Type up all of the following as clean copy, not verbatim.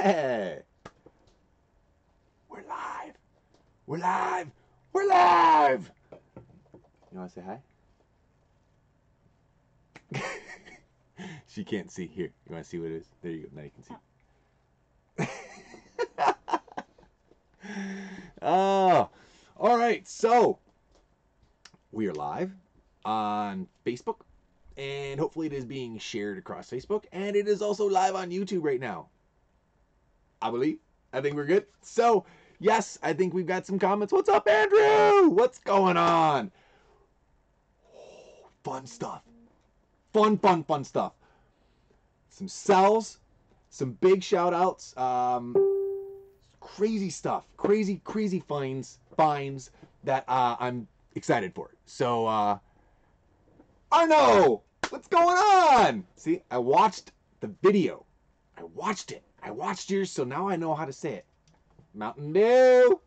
Hey, we're live. We're live. We're live. You want to say hi? She can't see. Here, you want to see what it is? There you go. Now you can see. Oh, all right. So we are live on Facebook, and hopefully it is being shared across Facebook, and it is also live on YouTube right now. I believe. I think we're good. So, yes, I think we've got some comments. What's up, Andrew? What's going on? Oh, fun stuff. Fun stuff. Some sells, some big shout outs, crazy stuff, crazy finds that I'm excited for. So, Arno, what's going on? See, I watched the video. I watched it. I watched yours, so now I know how to say it. Mountain Dew.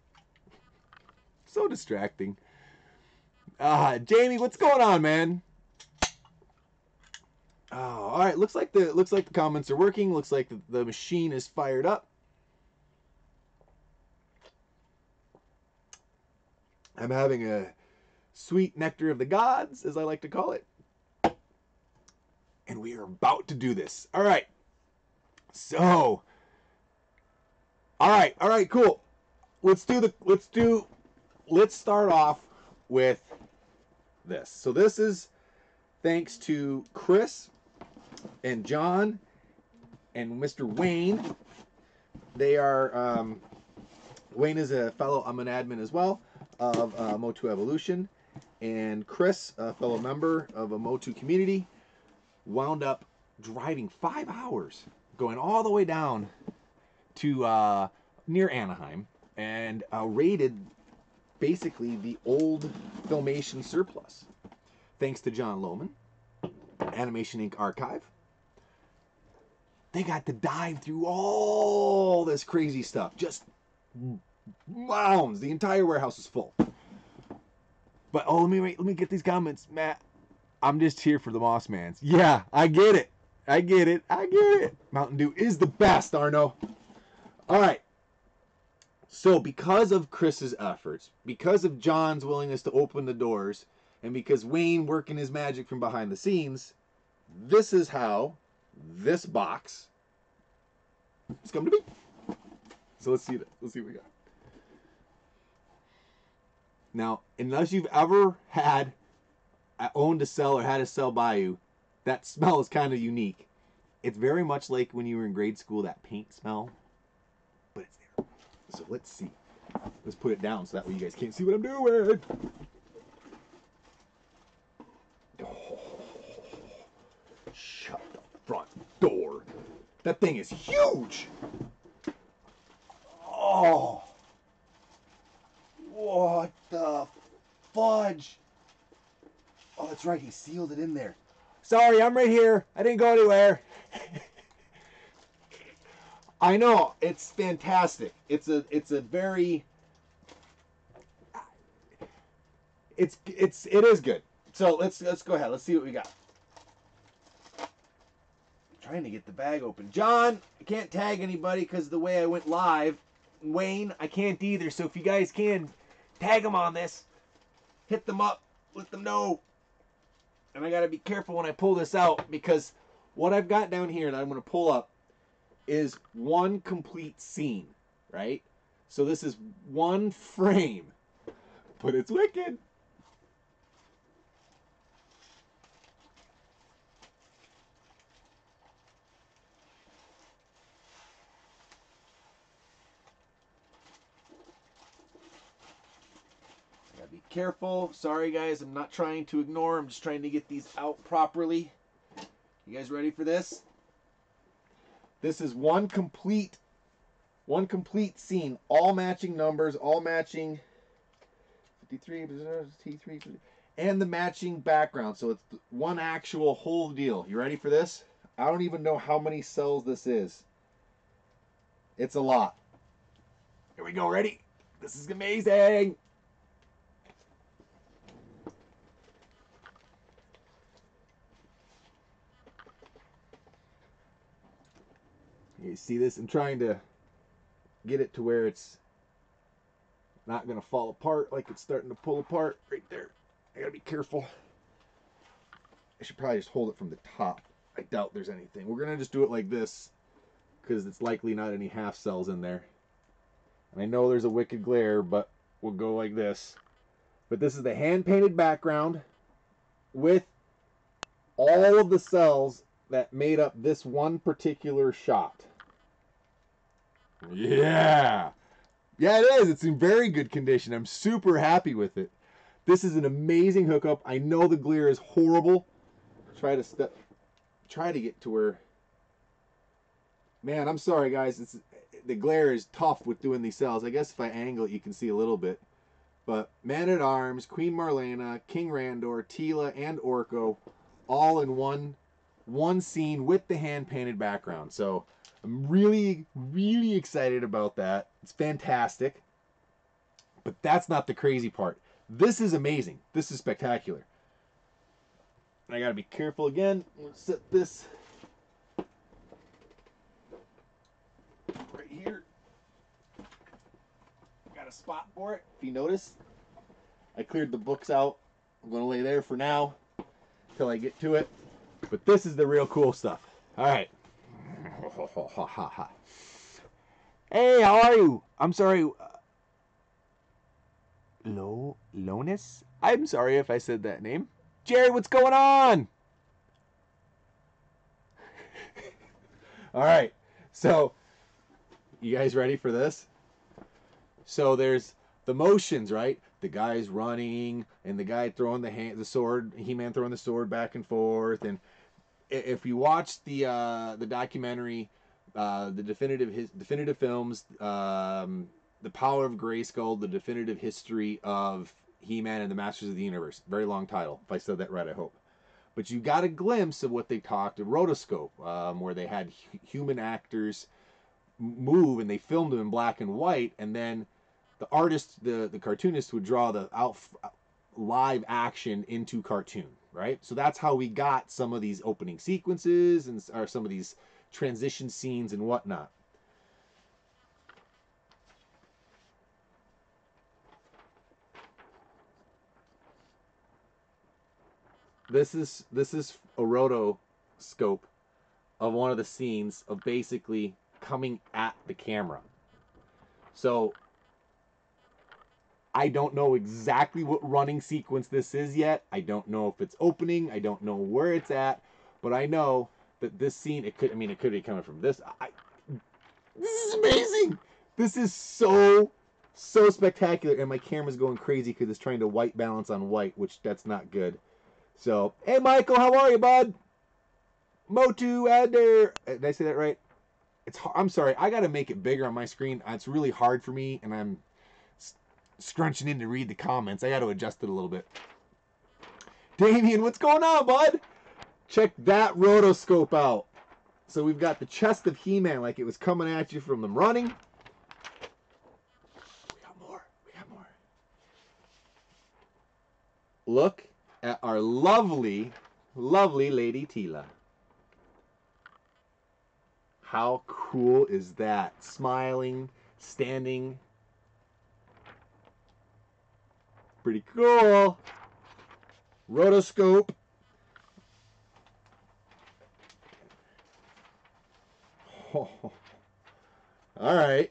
So distracting. Jamie, what's going on, man? Oh, all right. Looks like the comments are working. Looks like the machine is fired up. I'm having a sweet nectar of the gods, as I like to call it. And we are about to do this. All right. So, all right, cool. Let's start off with this. So this is thanks to Chris and John and Mr. Wayne. They are Wayne is a fellow. I'm an admin as well of Motu Evolution, and Chris, a fellow member of a Motu community, wound up driving 5 hours, going all the way down to near Anaheim, and raided basically the old Filmation surplus. Thanks to John Lohman, Animation Inc. Archive. They got to dive through all this crazy stuff. Just mounds. The entire warehouse is full. But let me get these comments, Matt. I'm just here for the Moss Mans. Yeah, I get it. Mountain Dew is the best, Arno. All right. So because of Chris's efforts, because of John's willingness to open the doors, and because Wayne working his magic from behind the scenes, this is how this box has come to be. So let's see what we got. Now, unless you've ever owned a cell or had a cell by you, that smell is kind of unique. It's very much like when you were in grade school, that paint smell, but it's there. So let's see. Let's put it down so that way you guys can't see what I'm doing. Oh, shut the front door. That thing is huge. Oh, what the fudge? Oh, that's right. He sealed it in there. Sorry, I'm right here. I didn't go anywhere. I know, it's fantastic. It is good. So let's go ahead. Let's see what we got. Trying to get the bag open. John, I can't tag anybody because of the way I went live. Wayne, I can't either. So if you guys can, tag them on this. Hit them up. Let them know. And I got to be careful when I pull this out because what I've got down here that I'm going to pull up is one complete scene, right? So this is one frame, but it's wicked. Be careful. Sorry guys, I'm not trying to ignore. I'm just trying to get these out properly. You guys ready for this? This is one complete scene. All matching numbers, all matching 53, T3, and the matching background. So it's one actual whole deal. You ready for this? I don't even know how many cells this is. It's a lot. Here we go. Ready? This is amazing. You see this? I'm trying to get it to where it's not going to fall apart like it's starting to pull apart right there. I got to be careful. I should probably just hold it from the top. I doubt there's anything. We're going to just do it like this because it's likely not any half cells in there. And I know there's a wicked glare, but we'll go like this. But this is the hand-painted background with all of the cells that made up this one particular shot. Yeah! Yeah, it is. It's in very good condition. I'm super happy with it. This is an amazing hookup. I know the glare is horrible. Try to get to where... Man, I'm sorry, guys. The glare is tough with doing these cells. I guess if I angle it, you can see a little bit. But Man-at-Arms, Queen Marlena, King Randor, Tila, and Orko, all in one scene with the hand-painted background. So I'm really, really excited about that. It's fantastic. But that's not the crazy part. This is amazing. This is spectacular. I gotta be careful again. Let's set this right here. Got a spot for it. If you notice, I cleared the books out. I'm gonna lay there for now till I get to it. But this is the real cool stuff. All right. Hey, how are you? I'm sorry. Lonis? I'm sorry if I said that name. Jerry, what's going on? All right. So, you guys ready for this? So there's the motions, right? The guy's running and the guy throwing the sword, He-Man throwing the sword back and forth. And if you watch the documentary, the definitive films, The Power of Grayskull, the definitive history of He-Man and the Masters of the Universe. Very long title. If I said that right, I hope. But you got a glimpse of what they talked at Rotoscope, where they had human actors move and they filmed them in black and white, and then the artist, the cartoonist, would draw the live action into cartoon, right? So that's how we got some of these opening sequences and or some of these transition scenes and whatnot. This is a rotoscope of one of the scenes of basically coming at the camera. So I don't know exactly what running sequence this is yet. I don't know if it's opening. I don't know where it's at, but I know that this scene, it could be coming from this. This is amazing. This is so spectacular, and my camera's going crazy because it's trying to white balance on white, which that's not good. So, hey Michael, how are you, bud? Motu, Adder. Did I say that right? I'm sorry. I got to make it bigger on my screen. It's really hard for me, and I'm scrunching in to read the comments. I got to adjust it a little bit. Damien, what's going on, bud? Check that rotoscope out. So we've got the chest of He-Man like it was coming at you from them running. We got more. We got more. Look at our lovely, lovely Lady Tila. How cool is that? Smiling, standing. Pretty cool. Rotoscope. Oh. All right.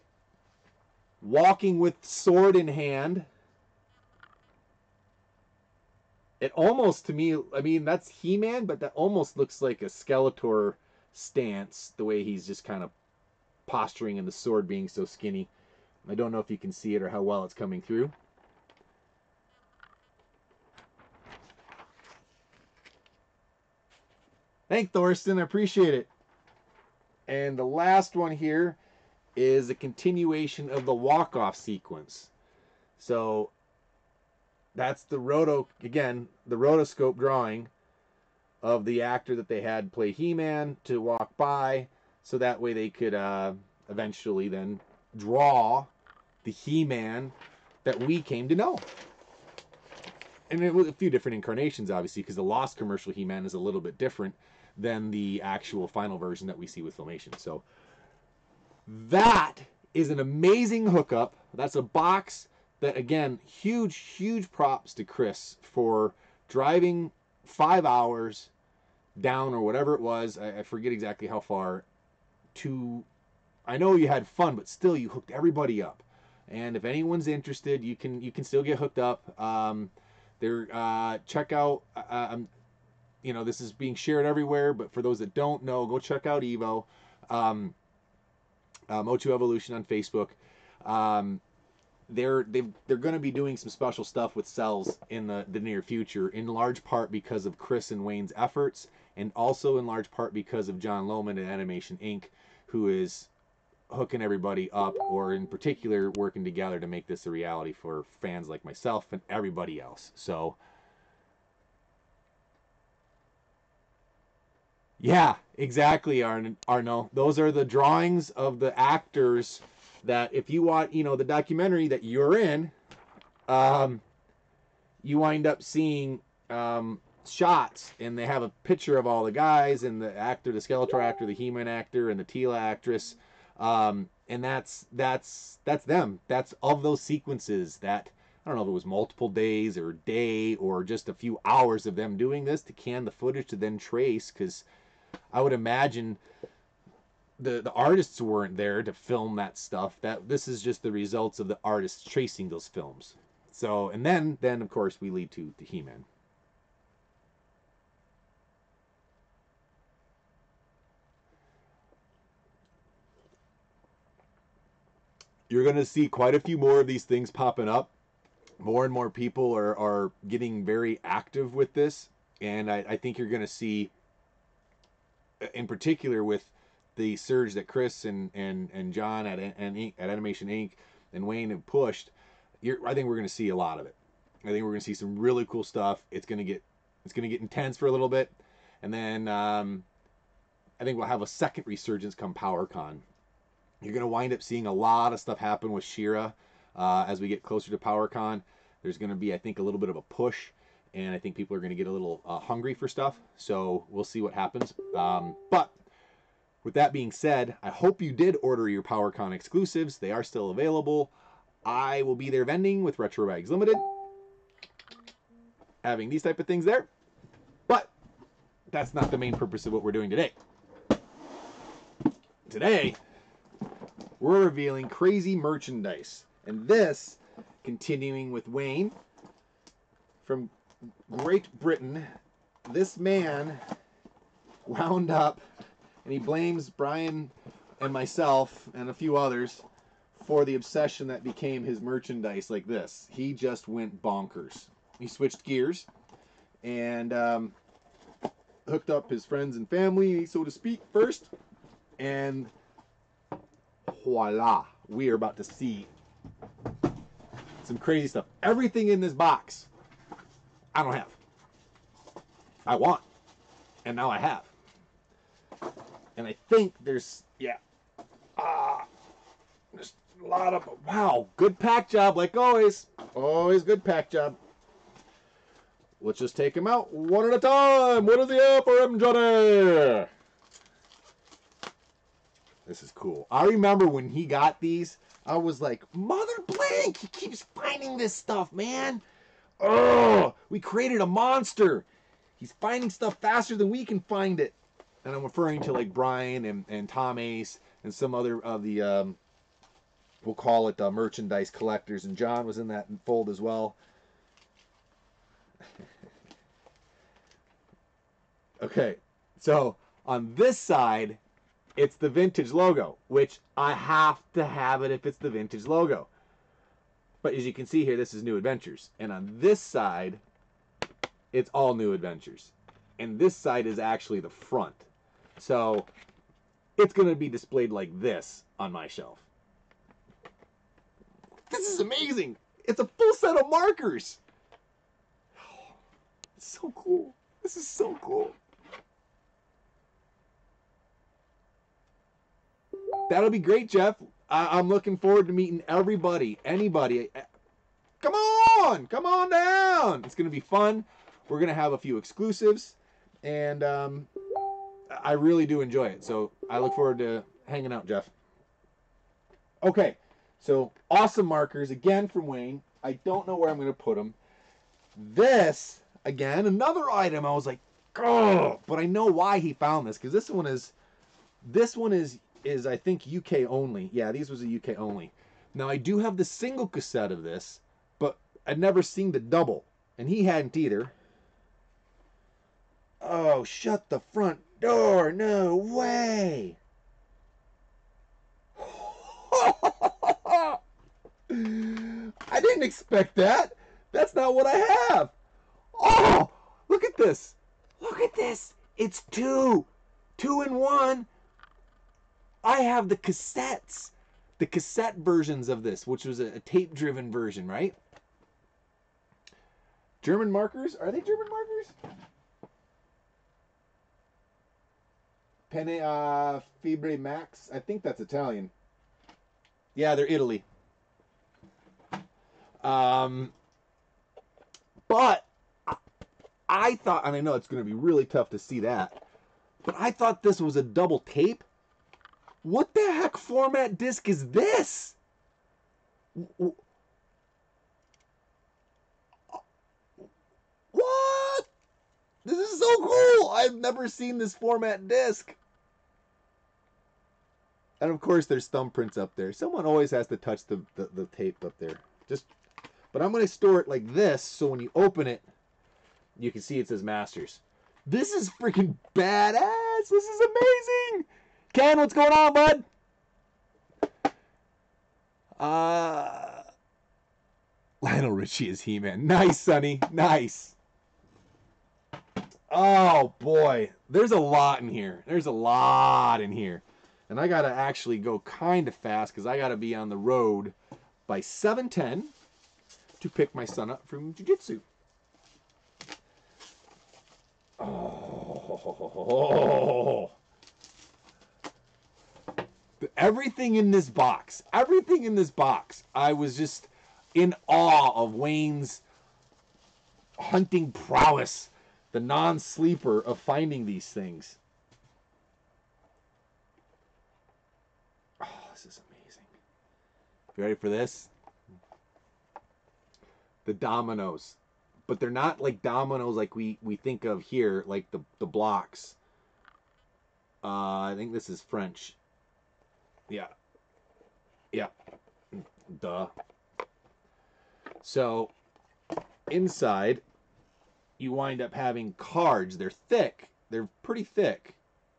Walking with sword in hand. It almost, to me, I mean, that's He-Man, but that almost looks like a Skeletor stance, the way he's just kind of posturing and the sword being so skinny. I don't know if you can see it or how well it's coming through. Thanks, Thorsten. I appreciate it. And the last one here is a continuation of the walk-off sequence. So that's the rotoscope drawing of the actor that they had play He-Man to walk by, so that way they could eventually then draw the He-Man that we came to know. And it was a few different incarnations, obviously, because the Lost commercial He-Man is a little bit different than the actual final version that we see with Filmation. So That is an amazing hookup. That's a box that, again, huge props to Chris for driving 5 hours down or whatever it was. I forget exactly how far. I know you had fun, but still you hooked everybody up. And if anyone's interested, you can still get hooked up. Check out. This is being shared everywhere, but for those that don't know, go check out Evo, Motu Evolution on Facebook. They're going to be doing some special stuff with cells in the near future, in large part because of Chris and Wayne's efforts, and also in large part because of John Lohman at Animation Inc., who is hooking everybody up, or in particular working together to make this a reality for fans like myself and everybody else. So yeah, exactly, Arno. Those are the drawings of the actors that, if you want, the documentary that you're in, you wind up seeing shots, and they have a picture of all the guys, and the actor, the Skeletor actor, the He-Man actor, and the Teela actress. And that's them. That's of those sequences that, I don't know if it was multiple days or a day or just a few hours of them doing this to can the footage to then trace, because I would imagine the artists weren't there to film that stuff. That this is just the results of the artists tracing those films. So, and then of course we lead to the He-Man. You're going to see quite a few more of these things popping up. More and more people are getting very active with this. And I think you're going to see, in particular with the surge that Chris and John at Animation Inc. and Wayne have pushed, I think we're going to see a lot of it. I think we're going to see some really cool stuff. It's going to get intense for a little bit. And then I think we'll have a second resurgence come PowerCon. You're going to wind up seeing a lot of stuff happen with She-Ra as we get closer to PowerCon. There's going to be, I think, a little bit of a push, and I think people are going to get a little hungry for stuff. So we'll see what happens. But with that being said, I hope you did order your PowerCon exclusives. They are still available. I will be there vending with Retro Bags Limited, having these type of things there. But that's not the main purpose of what we're doing today. Today, we're revealing crazy merchandise. And this, continuing with Wayne, from Great Britain, this man wound up, and he blames Brian and myself and a few others for the obsession that became his merchandise like this. He just went bonkers. He switched gears and hooked up his friends and family, so to speak, first. And voila, we are about to see some crazy stuff. Everything in this box, I don't have. I want, and now I have. And I think there's, there's a lot of, wow, good pack job, like always. Always good pack job. Let's just take them out one at a time. What is the app for him, Johnny? This is cool. I remember when he got these, I was like, Mother Blank, he keeps finding this stuff, man. Oh, we created a monster. He's finding stuff faster than we can find it. And I'm referring to like Brian and Tom Ace and some other of the, we'll call it merchandise collectors. And John was in that fold as well. Okay, so on this side, it's the vintage logo, which I have to have it if it's the vintage logo. But as you can see here, this is New Adventures. And on this side, it's all New Adventures. And this side is actually the front. So it's going to be displayed like this on my shelf. This is amazing. It's a full set of markers. Oh, it's so cool. This is so cool. That'll be great, Jeff. I'm looking forward to meeting everybody, anybody. Come on down. It's going to be fun. We're going to have a few exclusives, and I really do enjoy it. So I look forward to hanging out, Jeff. Okay, so awesome markers again from Wayne. I don't know where I'm going to put them. This again, another item. I was like, oh, but I know why he found this because this one is I think UK only. Yeah, these was a UK only. Now I do have the single cassette of this, but I'd never seen the double, and he hadn't either. Oh, shut the front door! No way! I didn't expect that. That's not what I have. Oh, look at this. Look at this. It's two. Two in one. I have the cassettes. The cassette versions of this, which was a tape-driven version, right? German markers? Are they German markers? Penne Fibre Max. I think that's Italian. Yeah, they're Italy. But I thought, and I know it's going to be really tough to see that, but I thought this was a double tape. What the heck format disc is this? What? This is so cool. I've never seen this format disc. And of course, there's thumbprints up there. Someone always has to touch the tape up there. But I'm going to store it like this, so when you open it, you can see it says Masters. This is freaking badass. This is amazing. Ken, what's going on, bud? Lionel Richie is He-Man. Nice, Sonny. Nice. Oh, boy. There's a lot in here. There's a lot in here. And I got to actually go kind of fast because I got to be on the road by 7:10 to pick my son up from jiu-jitsu. Oh. Everything in this box, I was just in awe of Wayne's hunting prowess, the non-sleeper of finding these things. Oh, this is amazing. You ready for this? The dominoes. But they're not like dominoes like we think of here, like the blocks. I think this is French. Yeah. Yeah. Duh. So, inside, you wind up having cards. They're thick. They're pretty thick.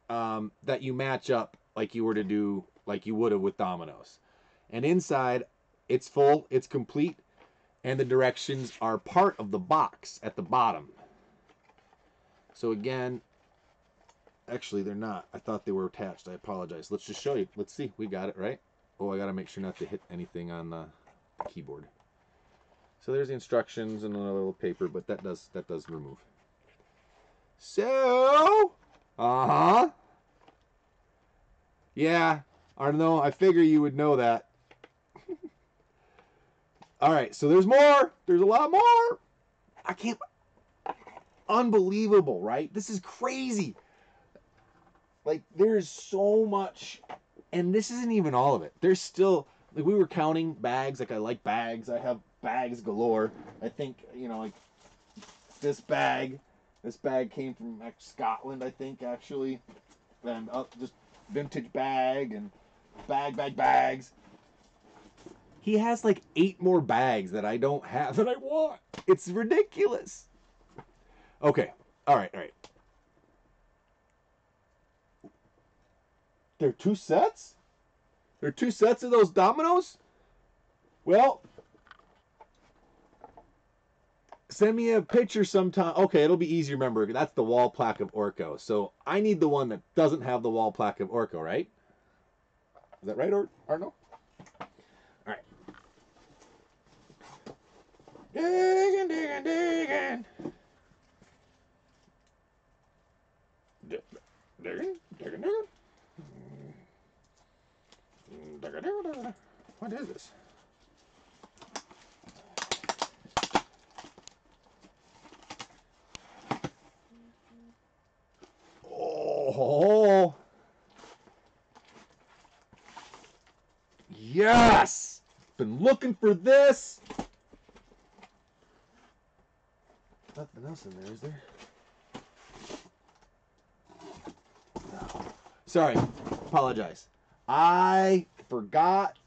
That you match up like you were to do, like you would have with dominoes. And inside, it's full, it's complete, and the directions are part of the box at the bottom. So again, actually they're not. I thought they were attached. I apologize. Let's just show you. Let's see. We got it, right? Oh, I got to make sure not to hit anything on the keyboard. So there's the instructions and a little paper, but that does remove. So, yeah, I don't know. I figure you would know that. All right, so there's more. There's a lot more. I can't. Unbelievable, right? This is crazy. Like, there's so much, and this isn't even all of it. There's still, like, we were counting bags. Like, I like bags. I have bags galore. I think, you know, like, this bag came from Scotland, I think, actually. And just vintage bag and bags. He has like 8 more bags that I don't have that I want. It's ridiculous. Okay. All right. There are 2 sets? There are 2 sets of those dominoes? Well, send me a picture sometime. Okay, it'll be easy to remember. That's the wall plaque of Orko. So I need the one that doesn't have the wall plaque of Orko, right? Is that right, Arno? All right. Digging. Digging. What is this? Oh, Yes! Been looking for this. Nothing else in there, is there? No. Sorry. Apologize. I forgot.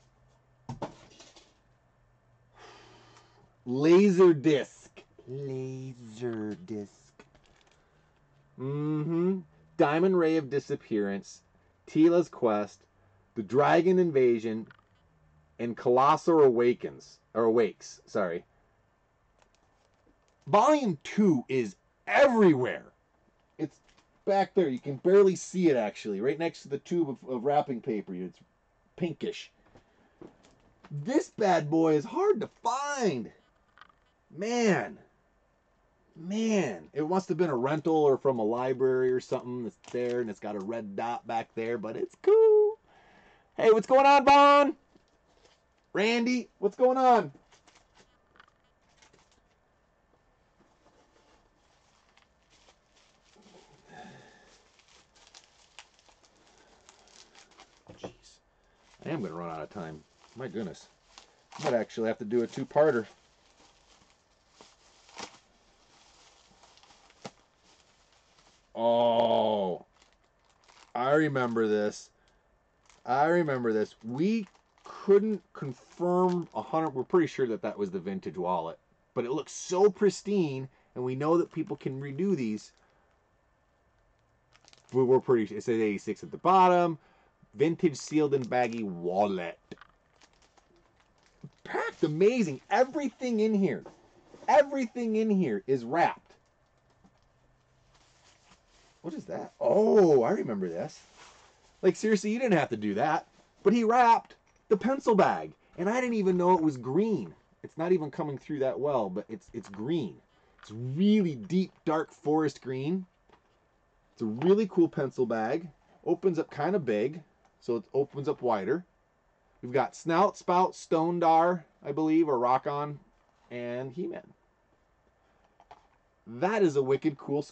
Laser disc. Laser disc. Diamond Ray of Disappearance, Tila's Quest, The Dragon Invasion, and Colossal Awakes. Sorry. Volume 2 is everywhere. It's back there. You can barely see it, actually. Right next to the tube of wrapping paper. It's pinkish. This bad boy is hard to find. Man, it must have been a rental or from a library or something that's there, and it's got a red dot back there, but it's cool. Hey, what's going on, Bon? Randy, what's going on? Jeez. I am going to run out of time. My goodness. I might actually have to do a two-parter. Oh, I remember this. We couldn't confirm 100. We're pretty sure that was the vintage wallet, but it looks so pristine, and we know that people can redo these. We're pretty sure. It says 86 at the bottom. Vintage sealed and baggy wallet. Packed amazing. Everything in here is wrapped. What is that? Oh, I remember this. Like, seriously, you didn't have to do that. But he wrapped the pencil bag. And I didn't even know it was green. It's not even coming through that well, but it's green. It's really deep, dark forest green. It's a really cool pencil bag. Opens up kind of big, so it opens up wider. We've got Snout, Spout, Stone Dar, I believe, or Rock On, and He-Man. That is a wicked cool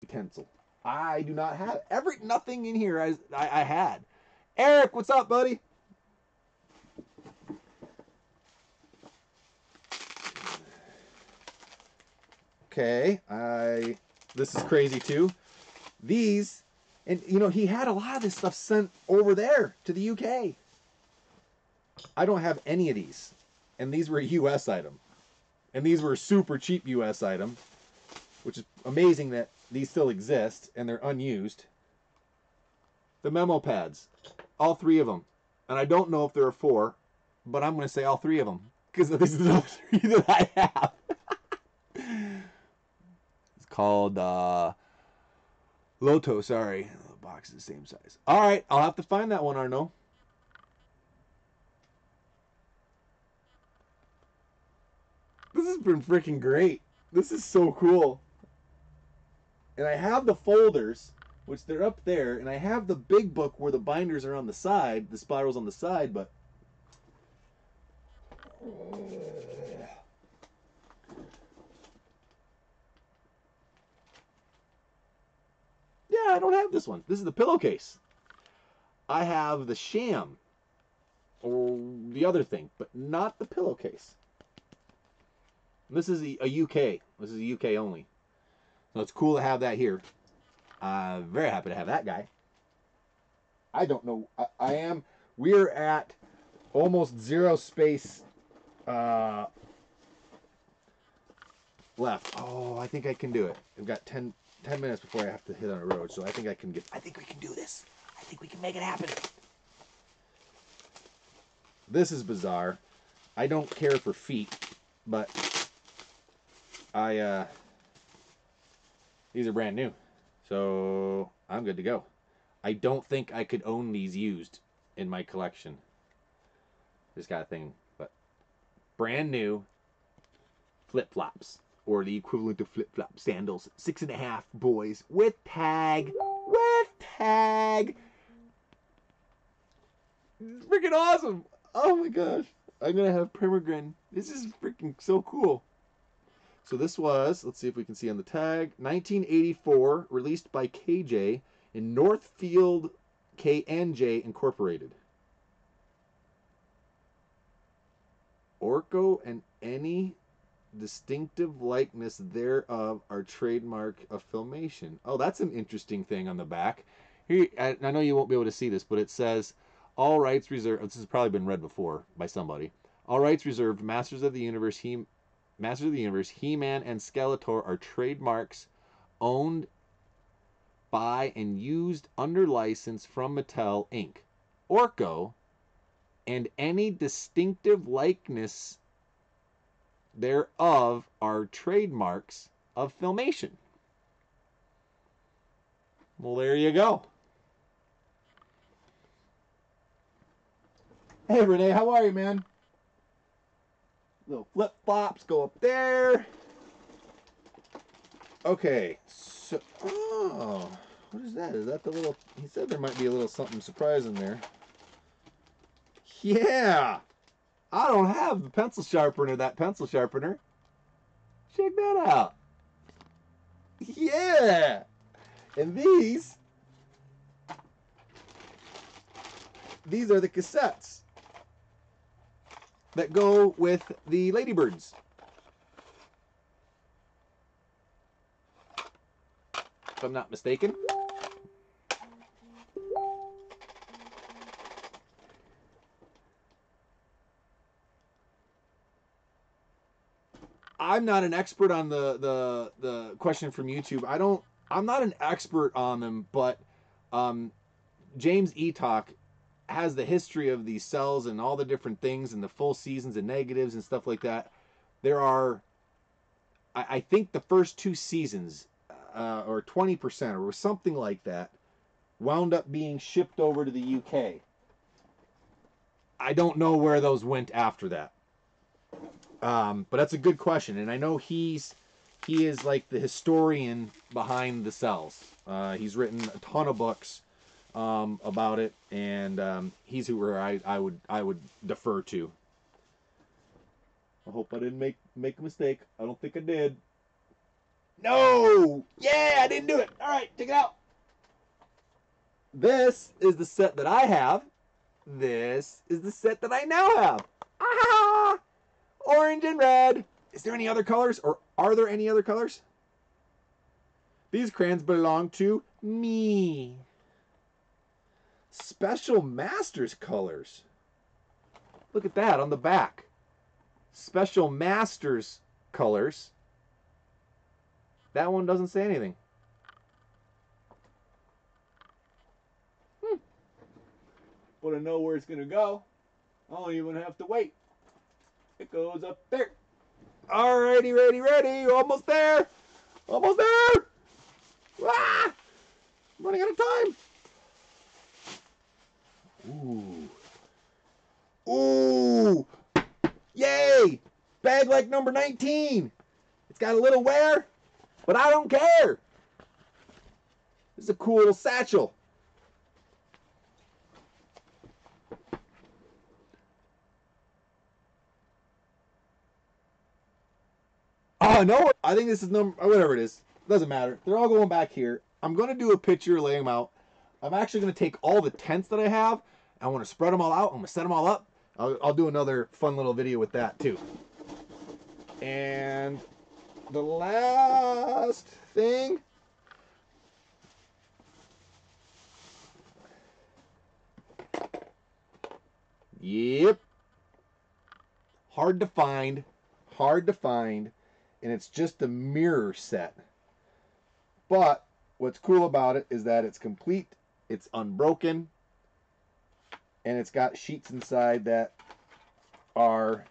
pencil. I do not have nothing in here I had. Eric, what's up, buddy? Okay, this is crazy too. These, and you know, he had a lot of this stuff sent over there to the UK. I don't have any of these, and these were a US item, and these were a super cheap US item, which is amazing that these still exist and they're unused. The memo pads, all three of them, and I don't know if there are four, but I'm going to say all three of them because these are the three that I have. It's called Loto. Sorry, the box is the same size. All right, I'll have to find that one, Arno. This has been freaking great. This is so cool. And I have the folders, which they're up there, and I have the big book where the binders are on the side, the spirals on the side, but yeah, I don't have this one. This is the pillowcase. I have the sham, or the other thing, but not the pillowcase. This is a UK. This is a UK only. So it's cool to have that here. I'm very happy to have that guy. I don't know. I am. We're at almost zero space left. Oh, I think I can do it. I've got 10 minutes before I have to hit on a road, so I think I think we can do this. I think we can make it happen. This is bizarre. I don't care for feet, but these are brand new, so I'm good to go. I don't think I could own these used in my collection. Just got a thing, but brand new flip-flops, or the equivalent of flip-flop sandals, 6.5 boys with tag. It's freaking awesome. Oh my gosh, I'm gonna have Primogren. This is freaking so cool. So this was, let's see if we can see on the tag, 1984, released by KJ in Northfield KNJ Incorporated. Orco and any distinctive likeness thereof are trademark of Filmation. Oh, that's an interesting thing on the back. Here, I know you won't be able to see this, but it says, all rights reserved. This has probably been read before by somebody. All rights reserved. Masters of the Universe, He-Man, and Skeletor are trademarks owned by and used under license from Mattel Inc. Orco and any distinctive likeness thereof are trademarks of Filmation. Well, there you go. Hey, Renee, how are you, man? Little flip-flops go up there. Okay, so... Oh, what is that? Is that the little... He said there might be a little something surprising there. Yeah! I don't have the pencil sharpener, that pencil sharpener. Check that out. Yeah! And these are the cassettes that go with the Ladybirds. If I'm not mistaken. I'm not an expert on the question from YouTube. I'm not an expert on them, but James Talk has the history of these cells and all the different things and the full seasons and negatives and stuff like that. There are, I think the first 2 seasons, or 20% or something like that, wound up being shipped over to the UK. I don't know where those went after that. But that's a good question, and I know he is like the historian behind the cells. He's written a ton of books about it, and he's who I would defer to. I hope I didn't make a mistake. I don't think I did. No! Yeah, I didn't do it. All right, take it out. This is the set that I have. This is the set that I now have. Ah! Orange and red. Is there any other colors, or are there any other colors? These crayons belong to me. Special Masters colors. Look at that on the back. Special Masters colors. That one doesn't say anything. But I know where it's going to go. I don't even have to wait. It goes up there. Alrighty, ready. Almost there. Almost there. Ah! I'm running out of time. Ooh. Yay. Bag like number 19. It's got a little wear, but I don't care. This is a cool little satchel. Oh, no. I think this is number, whatever it is. Doesn't matter. They're all going back here. I'm going to do a picture, lay them out. I'm actually going to take all the tents that I have. I want to spread them all out. I'm going to set them all up. I'll do another fun little video with that too. And the last thing. Yep. Hard to find. And it's just a mirror set. But what's cool about it is that it's complete, it's unbroken, and it's got sheets inside that are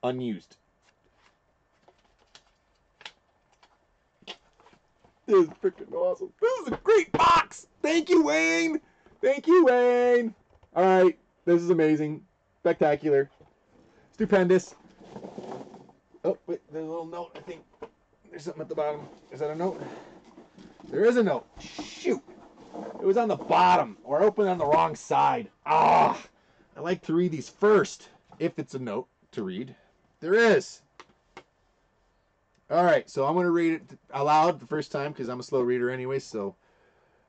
unused. This is freaking awesome. This is a great box. Thank you, Wayne. All right, this is amazing, spectacular, stupendous. Oh, wait, there's a little note, I think. There's something at the bottom. Is that a note? There is a note. Shoot. It was on the bottom, or I opened on the wrong side. Ah, I like to read these first, if it's a note to read. There is. All right, so I'm going to read it aloud the first time because I'm a slow reader anyway. So,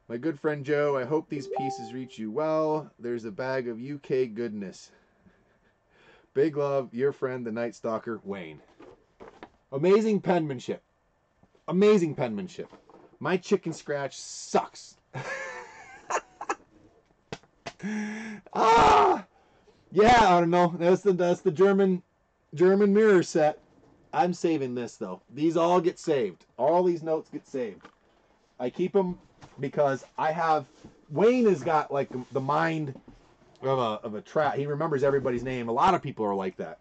my good friend Joe, I hope these pieces reach you well. There's a bag of UK goodness. Big love, your friend, the Night Stalker, Wayne. Amazing penmanship. Amazing penmanship. My chicken scratch sucks. Ah! Yeah, I don't know. That's the German mirror set. I'm saving this though. These all get saved. All these notes get saved. I keep them because I have Wayne has got like the mind of a trap. He remembers everybody's name. A lot of people are like that.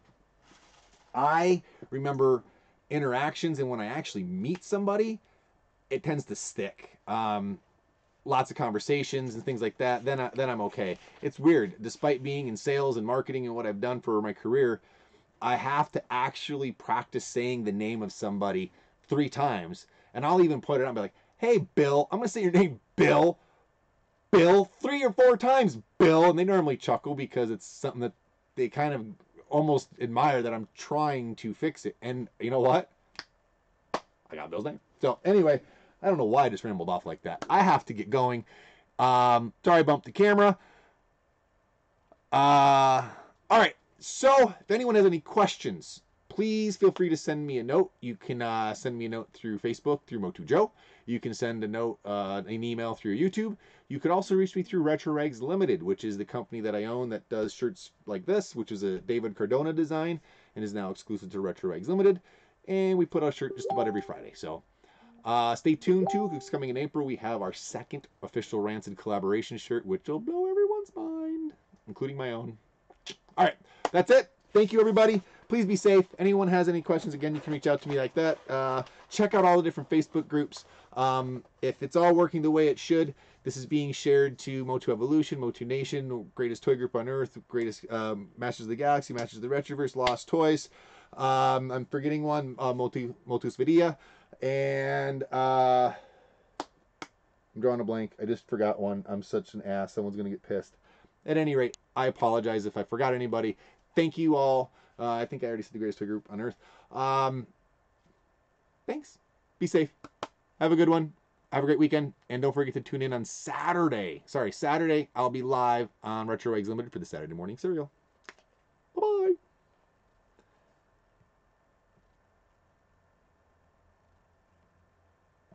I remember interactions, and when I actually meet somebody, it tends to stick. Lots of conversations and things like that. Then I'm okay. It's weird. Despite being in sales and marketing and what I've done for my career, I have to actually practice saying the name of somebody 3 times, and I'll even put it on and be like, "Hey, Bill, I'm gonna say your name, Bill." Bill 3 or 4 times, Bill, and they normally chuckle because it's something that they kind of almost admire that I'm trying to fix it. And you know what? I got Bill's name. So anyway, I don't know why I just rambled off like that. I have to get going. Sorry I bumped the camera. All right. So if anyone has any questions, please feel free to send me a note. You can send me a note through Facebook, through Motu Joe. You can send a note, an email through YouTube. You could also reach me through Retro Rags Limited, which is the company that I own that does shirts like this, which is a David Cardona design and is now exclusive to Retro Rags Limited. And we put out a shirt just about every Friday. So stay tuned too. It's coming in April. We have our 2nd official Rancid collaboration shirt, which will blow everyone's mind, including my own. All right, that's it. Thank you, everybody. Please be safe. Anyone has any questions, again, you can reach out to me like that. Check out all the different Facebook groups. If it's all working the way it should, this is being shared to Motu Evolution, Motu Nation, greatest toy group on Earth, greatest Masters of the Galaxy, Masters of the Retroverse, Lost Toys. I'm forgetting one, Motus Videa, and I'm drawing a blank. I just forgot one. I'm such an ass. Someone's going to get pissed. At any rate, I apologize if I forgot anybody. Thank you all. I think I already said the greatest toy group on Earth. Thanks. Be safe. Have a good one. Have a great weekend. And don't forget to tune in on Saturday. Saturday, I'll be live on Retro Eggs Limited for the Saturday morning cereal. Bye-bye.